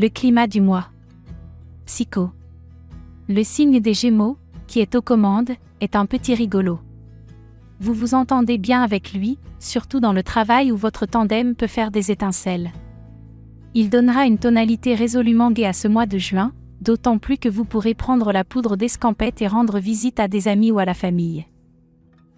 Le climat du mois. Psycho. Le signe des Gémeaux, qui est aux commandes, est un petit rigolo. Vous vous entendez bien avec lui, surtout dans le travail où votre tandem peut faire des étincelles. Il donnera une tonalité résolument gaie à ce mois de juin, d'autant plus que vous pourrez prendre la poudre d'escampette et rendre visite à des amis ou à la famille.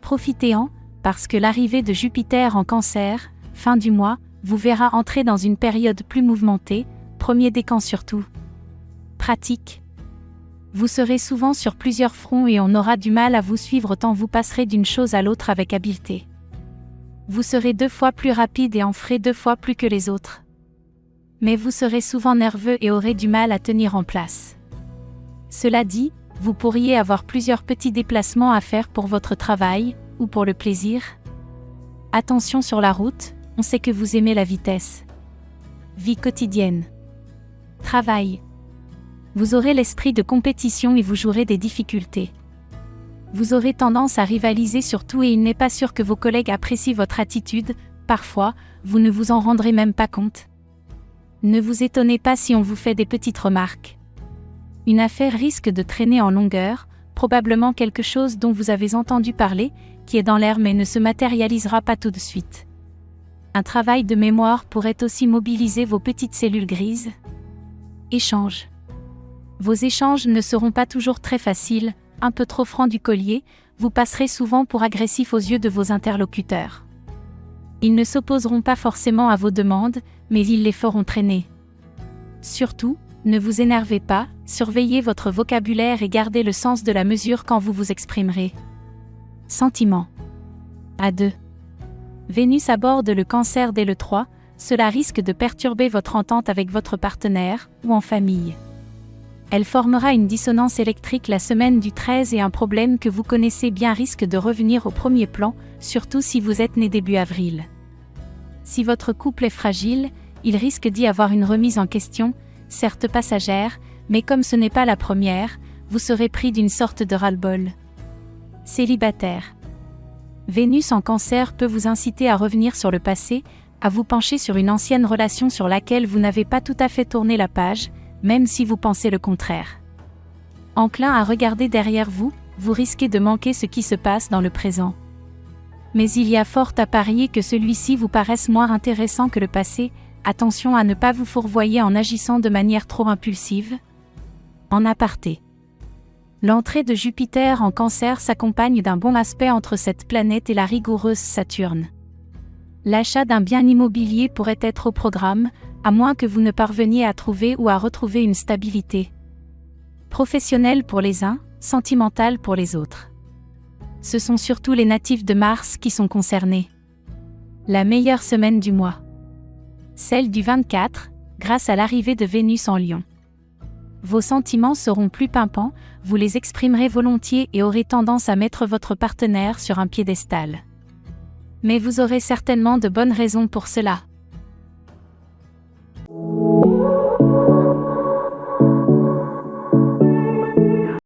Profitez-en, parce que l'arrivée de Jupiter en Cancer, fin du mois, vous verra entrer dans une période plus mouvementée, premier décan surtout. Pratique. Vous serez souvent sur plusieurs fronts et on aura du mal à vous suivre tant vous passerez d'une chose à l'autre avec habileté. Vous serez 2 fois plus rapide et en ferez 2 fois plus que les autres. Mais vous serez souvent nerveux et aurez du mal à tenir en place. Cela dit, vous pourriez avoir plusieurs petits déplacements à faire pour votre travail, ou pour le plaisir. Attention sur la route, on sait que vous aimez la vitesse. Vie quotidienne. Travail. Vous aurez l'esprit de compétition et vous jouerez des difficultés. Vous aurez tendance à rivaliser sur tout et il n'est pas sûr que vos collègues apprécient votre attitude, parfois, vous ne vous en rendrez même pas compte. Ne vous étonnez pas si on vous fait des petites remarques. Une affaire risque de traîner en longueur, probablement quelque chose dont vous avez entendu parler, qui est dans l'air mais ne se matérialisera pas tout de suite. Un travail de mémoire pourrait aussi mobiliser vos petites cellules grises. Échange. Vos échanges ne seront pas toujours très faciles, un peu trop francs du collier, vous passerez souvent pour agressif aux yeux de vos interlocuteurs. Ils ne s'opposeront pas forcément à vos demandes, mais ils les feront traîner. Surtout, ne vous énervez pas, surveillez votre vocabulaire et gardez le sens de la mesure quand vous vous exprimerez. Sentiments. À 2. Vénus aborde le Cancer dès le 3, cela risque de perturber votre entente avec votre partenaire, ou en famille. Elle formera une dissonance électrique la semaine du 13 et un problème que vous connaissez bien risque de revenir au premier plan, surtout si vous êtes né début avril. Si votre couple est fragile, il risque d'y avoir une remise en question, certes passagère, mais comme ce n'est pas la première, vous serez pris d'une sorte de ras-le-bol. Célibataire. Vénus en Cancer peut vous inciter à revenir sur le passé, à vous pencher sur une ancienne relation sur laquelle vous n'avez pas tout à fait tourné la page, même si vous pensez le contraire. Enclin à regarder derrière vous, vous risquez de manquer ce qui se passe dans le présent. Mais il y a fort à parier que celui-ci vous paraisse moins intéressant que le passé, attention à ne pas vous fourvoyer en agissant de manière trop impulsive. En aparté. L'entrée de Jupiter en Cancer s'accompagne d'un bon aspect entre cette planète et la rigoureuse Saturne. L'achat d'un bien immobilier pourrait être au programme, à moins que vous ne parveniez à trouver ou à retrouver une stabilité. Professionnelle pour les uns, sentimentale pour les autres. Ce sont surtout les natifs de Mars qui sont concernés. La meilleure semaine du mois. Celle du 24, grâce à l'arrivée de Vénus en Lion. Vos sentiments seront plus pimpants, vous les exprimerez volontiers et aurez tendance à mettre votre partenaire sur un piédestal. Mais vous aurez certainement de bonnes raisons pour cela.